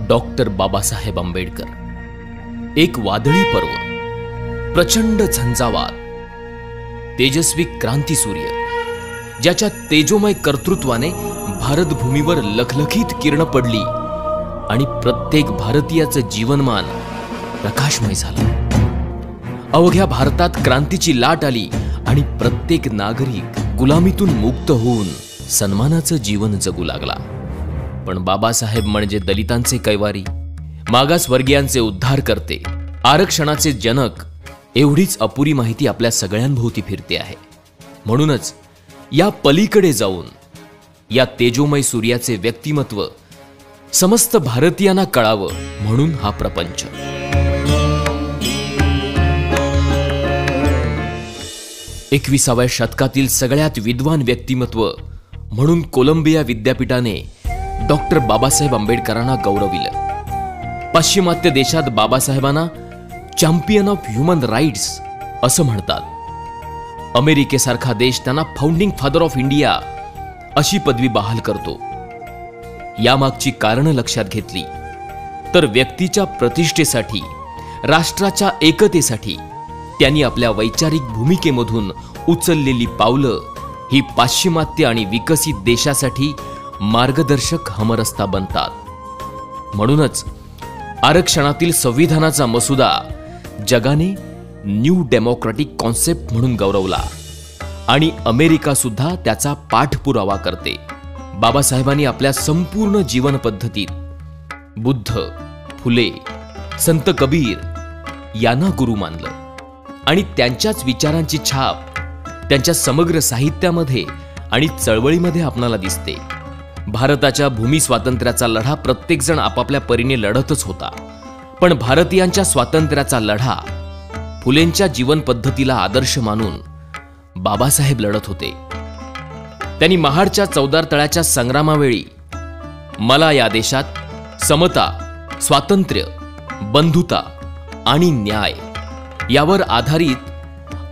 Doctor Babasaheb Ambedkar. एक वादळी पर्व, प्रचंड झंझावात, तेजस्वी क्रांतीसूर्य, ज्याच्या तेजोमय कर्तृत्वाने भारतभूमीवर लखलखीत किरण पडली आणि प्रत्येक भारतीयाचं जीवनमान प्रकाशमय झालं। अवघ्या भारतात क्रांतीची लाट आली आणि प्रत्येक नागरिक गुलामीतून मुक्त होऊन सन्मानाचं जीवन जगू लागला। पण बाबासाहेब म्हणजे दलितांचे कैवारी, मागासवर्गीयांचे उद्धारकर्ते, आरक्षणाचे जनक, एवढीच अपुरी माहिती आपल्या सगळ्यांभोवती फिरते आहे। म्हणूनच या पलीकडे जाऊन या तेजोमय सूर्याचे व्यक्तिमत्व समस्त भारतीयांना कळावं म्हणून हा प्रपंच। एकविसाव्या शतकातील सगळ्यात विद्वान व्यक्तिमत्व म्हणून कोलंबिया विद्यापीठाने डॉक्टर बाबासाहेब आंबेडकरांना गौरविलं। पाश्चिमात्य देशात बाबासाहेबांना चॅम्पियन ऑफ ह्युमन राईट्स असं म्हणतात। अमेरिकेसारखा देश त्यांना फाउंडिंग फादर ऑफ इंडिया अशी पदवी बहाल करतो। यामागची कारणं लक्षात घेतली तर व्यक्तीच्या प्रतिष्ठेसाठी, राष्ट्राच्या एकतेसाठी त्यांनी आपल्या वैचारिक भूमिकेमधून उचललेली पावलं ही पाश्चिमात्य आणि विकसित देशासाठी मार्गदर्शक हमरस्ता बनतात। म्हणूनच आरक्षणातील संविधानाचा मसुदा जगाने न्यू डेमोक्रॅटिक कॉन्सेप्ट म्हणून गौरवला आणि अमेरिका सुद्धा त्याचा पाठपुरावा करते। बाबासाहेबांनी आपल्या संपूर्ण जीवन पद्धतीत बुद्ध, फुले, संत कबीर यांना गुरु मानलं आणि त्यांच्याच विचारांची छाप त्यांच्या समग्र साहित्यामध्ये आणि चळवळीमध्ये आपणाला दिसते। भारताच्या भूमी स्वातंत्र्याचा लढा प्रत्येकजण आपापल्या परीने लढतच होता, पण भारतीयांच्या स्वातंत्र्याचा लढा फुलेंच्या जीवन पद्धतीला आदर्श मानून बाबासाहेब लढत होते। त्यांनी महाडच्या चौदार तळ्याच्या संग्रामावेळी मला या देशात समता, स्वातंत्र्य, बंधुता आणि न्याय यावर आधारित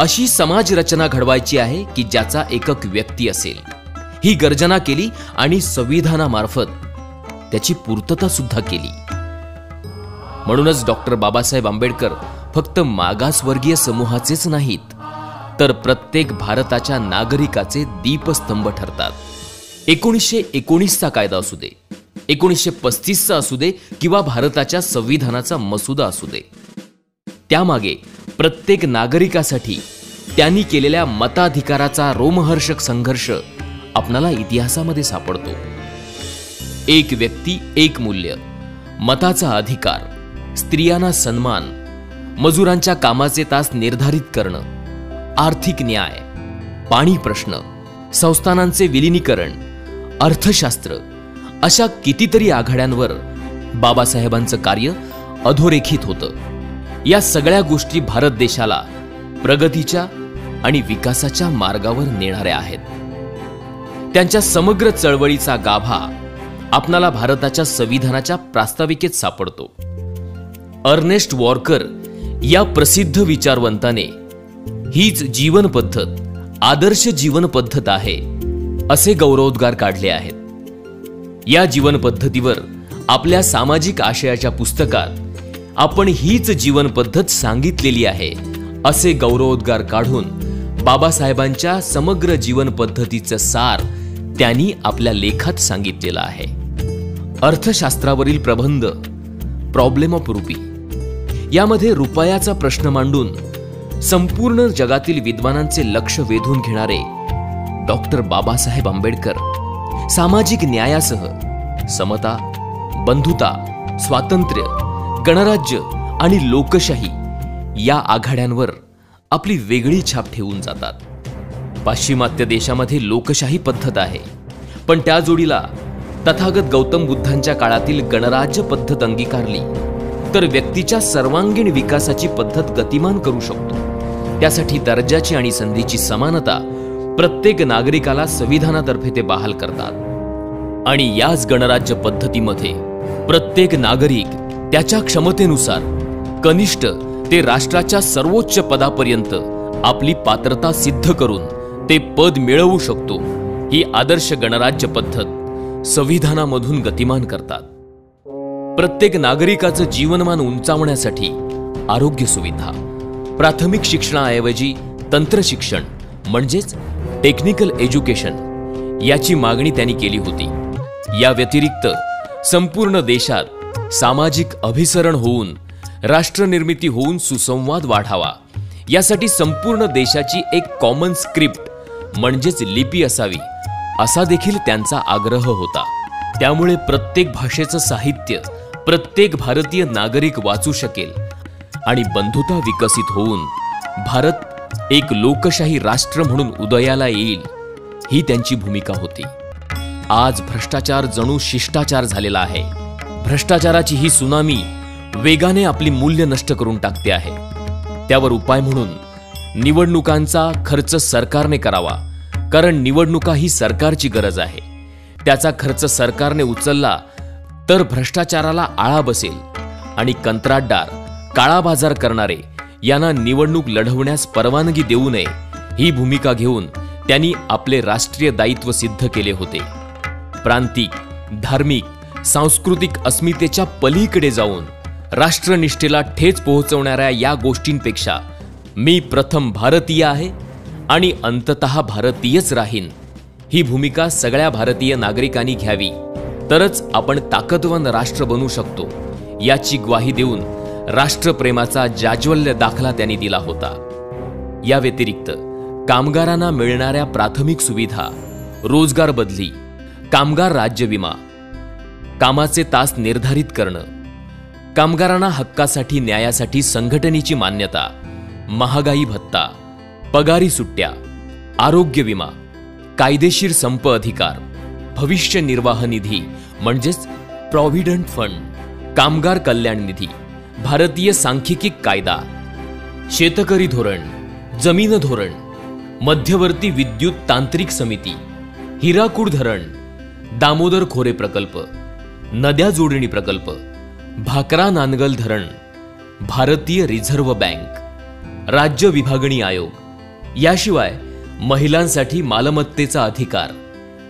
अशी समाज रचना घडवायची आहे की ज्याचा एकक व्यक्ती असेल, ही गर्जना केली आणि संविधानामार्फत त्याची पूर्तता सुद्धा केली। म्हणूनच डॉक्टर बाबासाहेब आंबेडकर फक्त मागासवर्गीय समूहाचेच नाहीत, तर प्रत्येक भारताच्या नागरिकाचे दीपस्तंभ ठरतात। 1919चा कायदा असू दे, 1935चा असू दे किंवा भारताच्या संविधानाचा मसुदा असू दे, त्यामागे प्रत्येक नागरिकासाठी त्यांनी केलेल्या मताधिकाराचा रोमहर्षक संघर्ष आपणाला इतिहासामध्ये सापडतो। एक व्यक्ती एक मूल्य, मताचा अधिकार, स्त्रियांना सन्मान, मजुरांच्या कामाचे तास निर्धारित करणं, आर्थिक न्याय, पाणी प्रश्न, संस्थानांचे विलिनीकरण, अर्थशास्त्र अशा कितीतरी आघाड्यांवर बाबासाहेबांचं कार्य अधोरेखित होतं। या सगळ्या गोष्टी भारत देशाला प्रगतीच्या आणि विकासाच्या मार्गावर नेणाऱ्या आहेत। त्यांच्या समग्र चळवळीचा गाभा आपणाला भारताच्या संविधानाच्या प्रास्ताविकेत सापडतो। अर्नेस्ट वॉकर या प्रसिद्ध विचारवंताने हीच जीवन पद्धत आदर्श जीवन पद्धत आहे असे गौरवोद्गार काढले आहेत। या जीवन पद्धतीवर आपल्या सामाजिक आशयाच्या पुस्तकात आपण हीच जीवन पद्धत सांगितलेली आहे असे गौरवोद्गार काढून बाबासाहेबांच्या समग्र जीवन पद्धतीचं सार त्यांनी आपल्या लेखात सांगितलेलं आहे। अर्थशास्त्रावरील प्रबंध प्रॉब्लेम ऑफ रुपी यामध्ये रुपयाचा प्रश्न मांडून संपूर्ण जगातील विद्वानांचे लक्ष वेधून घेणारे डॉक्टर बाबासाहेब आंबेडकर सामाजिक न्यायासह समता, बंधुता, स्वातंत्र्य, गणराज्य आणि लोकशाही या आघाड्यांवर आपली वेगळी छाप ठेवून जातात। पाश्चिमात्य देशामध्ये लोकशाही पद्धत आहे, पण त्या जोडीला तथागत गौतम बुद्धांच्या काळातील गणराज्य पद्धत अंगीकारली तर व्यक्तीच्या सर्वांगीण विकासाची पद्धत गतिमान करू शकतो। त्यासाठी दर्जाची आणि संधीची समानता प्रत्येक नागरिकाला संविधानातर्फे ते बहाल करतात आणि याच गणराज्य पद्धतीमध्ये प्रत्येक नागरिक त्याच्या क्षमतेनुसार कनिष्ठ ते राष्ट्राच्या सर्वोच्च पदापर्यंत आपली पात्रता सिद्ध करून ते पद मिळवू शकतो। ही आदर्श गणराज्य पद्धत संविधानामधून गतिमान करतात। प्रत्येक नागरिकाचं जीवनमान उंचावण्यासाठी आरोग्य सुविधा, प्राथमिक शिक्षणाऐवजी तंत्र शिक्षण म्हणजेच टेक्निकल एज्युकेशन याची मागणी त्यांनी केली होती. या व्यतिरिक्त संपूर्ण देशात सामाजिक अभिसरण होऊन राष्ट्रनिर्मिती होऊन सुसंवाद वाढावा यासाठी संपूर्ण देशाची एक कॉमन स्क्रिप्ट म्हणजेच लिपी असावी असा देखील त्यांचा आग्रह होता. त्यामुळे प्रत्येक भाषेचं साहित्य प्रत्येक भारतीय नागरिक वाचू शकेल आणि बंधुता विकसित होऊन भारत एक लोकशाही राष्ट्र म्हणून उदयाला येईल ही त्यांची भूमिका होती. आज भ्रष्टाचार जणू शिष्टाचार झालेला आहे. भ्रष्टाचाराची ही सुनामी वेगाने आपली मूल्य नष्ट करून टाकते आहे. त्यावर उपाय म्हणून निवडणुकांचा खर्च सरकारने करावा, कारण निवडणुका ही सरकारची गरज आहे. त्याचा खर्च सरकारने उचलला तर भ्रष्टाचाराला आळा बसेल आणि कंत्राटदार, काळा बाजार करणारे यांना निवडणूक लढवण्यास परवानगी देऊ नये ही भूमिका घेऊन त्यांनी आपले राष्ट्रीय दायित्व सिद्ध केले होते. प्रांतिक, धार्मिक, सांस्कृतिक अस्मितेच्या पलीकडे जाऊन राष्ट्रनिष्ठेला ठेच पोहोचवणाऱ्या या गोष्टींपेक्षा मी प्रथम भारतीय आहे आणि अंततः भारतीयच राहीन ही भूमिका सगळ्या भारतीय नागरिकांनी घ्यावी, तरच आपण ताकदवान राष्ट्र बनू शकतो याची ग्वाही देऊन राष्ट्रप्रेमाचा जाज्वल्य दाखला त्यांनी दिला होता. या व्यतिरिक्त कामगारांना मिळणाऱ्या प्राथमिक सुविधा, रोजगार बदली, कामगार राज्य विमा, कामाचे तास निर्धारित करणं, कामगारांना हक्कासाठी न्यायासाठी संघटनेची मान्यता, महागाई भत्ता, पगारी सुट्ट्या, आरोग्य विमा, कायदेशीर संप अधिकार, भविष्य निर्वाह निधी म्हणजेच प्रॉव्हिडंट फंड, कामगार कल्याण निधी, भारतीय सांख्यिकी कायदा, शेतकरी धोरण, जमीन धोरण, मध्यवर्ती विद्युत तांत्रिक समिती, हिराकूड धरण, दामोदर खोरे प्रकल्प, नद्या जोडणी प्रकल्प, भाकरा नानगल धरण, भारतीय रिझर्व्ह बँक, राज्य विभागणी आयोग, याशिवाय महिलांसाठी मालमत्तेचा अधिकार,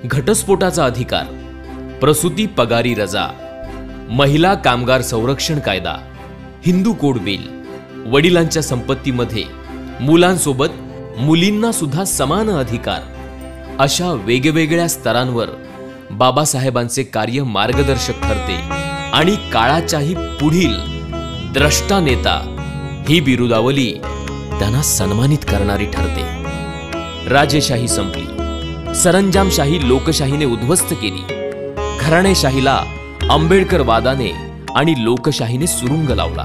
घटस्फोटाचा अधिकार, प्रसूती पगारी रजा, महिला कामगार संरक्षण कायदा, हिंदू कोड बिल, वडिलांच्या संपत्तीमध्ये मुलांसोबत मुलींना सुद्धा समान अधिकार, अशा वेगवेगळ्या स्तरांवर बाबासाहेबांचे कार्य मार्गदर्शक ठरते आणि काळाच्याही पुढील द्रष्टा नेता ही बिरुदावली त्यांना सन्मानित करणारी ठरते. राजेशाही संपली, सरंजामशाही लोकशाहीने उद्ध्वस्त केली, घराणेशाहीला आंबेडकरवादाने आणि लोकशाहीने सुरुंग लावला.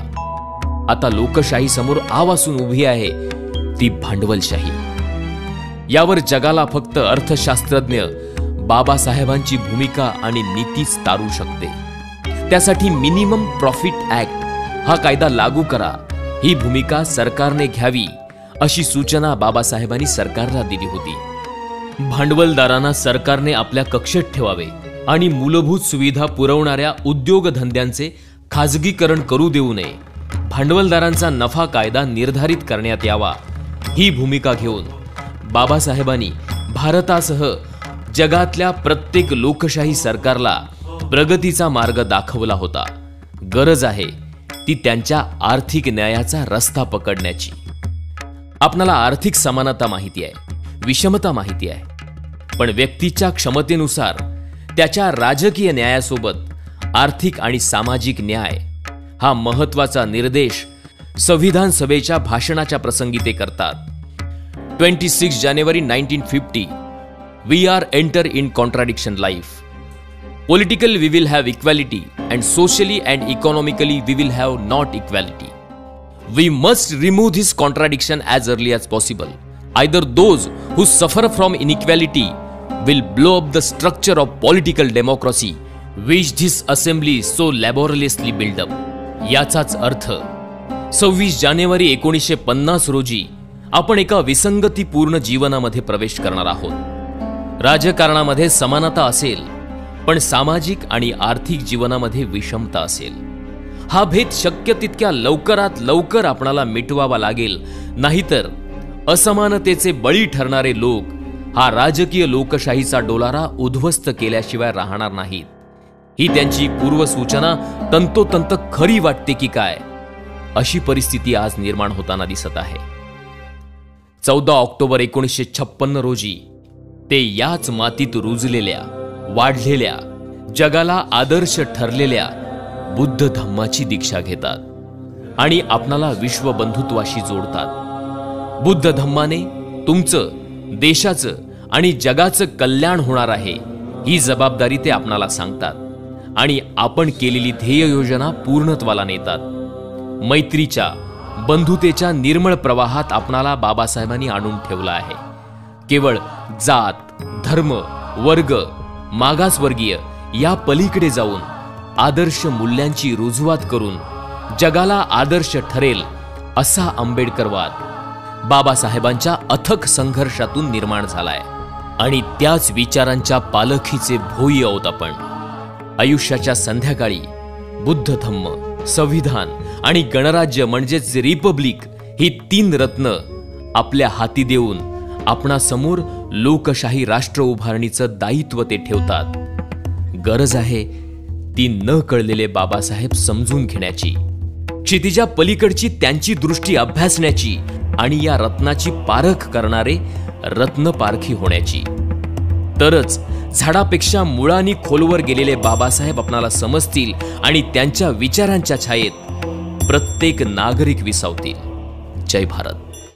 आता लोकशाही समोर आवासून उभी आहे ती भांडवलशाही. यावर जगाला फक्त अर्थशास्त्रज्ञ बाबासाहेबांची भूमिका आणि नीतीच तारू शकते. त्यासाठी मिनिमम प्रॉफिट ऍक्ट हा कायदा लागू करा ही भूमिका सरकारने घ्यावी अशी सूचना बाबासाहेबांनी सरकारला दिली होती. भांडवलदारांना सरकारने आपल्या कक्षेत ठेवावे आणि मूलभूत सुविधा पुरवणाऱ्या उद्योगधंद्यांचे खाजगीकरण करू देऊ नये. भांडवलदारांचा नफा कायदा निर्धारित करण्यात यावा ही भूमिका घेऊन बाबासाहेबांनी भारतासह जगातल्या प्रत्येक लोकशाही सरकारला प्रगतीचा मार्ग दाखवला होता. गरज आहे ती त्यांच्या आर्थिक न्यायाचा रस्ता पकडण्याची. आपणाला आर्थिक समानता माहिती आहे, विषमता माहिती आहे, पण व्यक्तीच्या क्षमतेनुसार त्याच्या राजकीय न्यायासोबत आर्थिक आणि सामाजिक न्याय हा महत्वाचा निर्देश संविधान सभेच्या भाषणाच्या प्रसंगी ते करतात. 26 जानेवारी 1950 We are enter in contradiction life. Politically we will have equality and socially and economically we will have not equality. We must remove this contradiction as early as possible. Either those who suffer from inequality will blow up the structure of political democracy which this assembly so laboriously built up. याचाच अर्थ 26 जानेवारी 1950 रोजी आपण एका विसंगतीपूर्ण जीवनामध्ये प्रवेश करणार आहोत. राजकारणामध्ये समानता असेल पण सामाजिक आणि आर्थिक जीवनामध्ये विषमता असेल. हा भेद शक्य तितक्या लवकरात लवकर आपणाला मिटवावा लागेल, नाहीतर असमानतेचे बळी ठरणारे लोक हा राजकीय लोकशाहीचा डोलारा उद्ध्वस्त केल्याशिवाय राहणार नाहीत. ही त्यांची पूर्वसूचना तंतोतंत खरी वाटते की काय, अशी परिस्थिती आज निर्माण होताना दिसत आहे. 14 ऑक्टोबर 1956 रोजी ते याच मातीत रुजलेल्या, वाढलेल्या, जगाला आदर्श ठरलेल्या बुद्ध धम्माची दीक्षा घेतात आणि आपणाला विश्वबंधुत्वाशी जोडतात. बुद्ध धम्माने तुमचं, देशाचं आणि जगाचं कल्याण होणार आहे, ही जबाबदारी ते आपणाला सांगतात आणि आपण केलेली ध्येय योजना पूर्णत्वाला नेतात. मैत्रीच्या, बंधुतेच्या निर्मळ प्रवाहात आपणाला बाबासाहेबांनी आणून ठेवलं आहे. केवळ जात, धर्म, वर्ग, मागासवर्गीय या पलीकडे जाऊन आदर्श मूल्यांची रुजवात करून जगाला आदर्श ठरेल असा आंबेडकरवाद बाबासाहेबांच्या अथक संघर्षातून निर्माण झालाय आणि त्याच विचारांच्या पालखीचे भोई आहोत आपण. आयुष्याच्या संध्याकाळी बुद्ध धम्म, संविधान आणि गणराज्य म्हणजेच रिपब्लिक ही 3 रत्न आपल्या हाती देऊन आपणासमोर लोकशाही राष्ट्र उभारणीचं दायित्व ते ठेवतात. गरज आहे ती न कळलेले बाबासाहेब समजून घेण्याची, क्षितिजा पलीकडची त्यांची दृष्टी अभ्यासण्याची आणि या रत्नाची पारख करणारे रत्नपारखी होण्याची. तरच झाडापेक्षा मुळांनी खोलवर गेलेले बाबासाहेब आपणाला समजतील आणि त्यांच्या विचारांच्या छायेत प्रत्येक नागरिक विसावतील. जय भारत.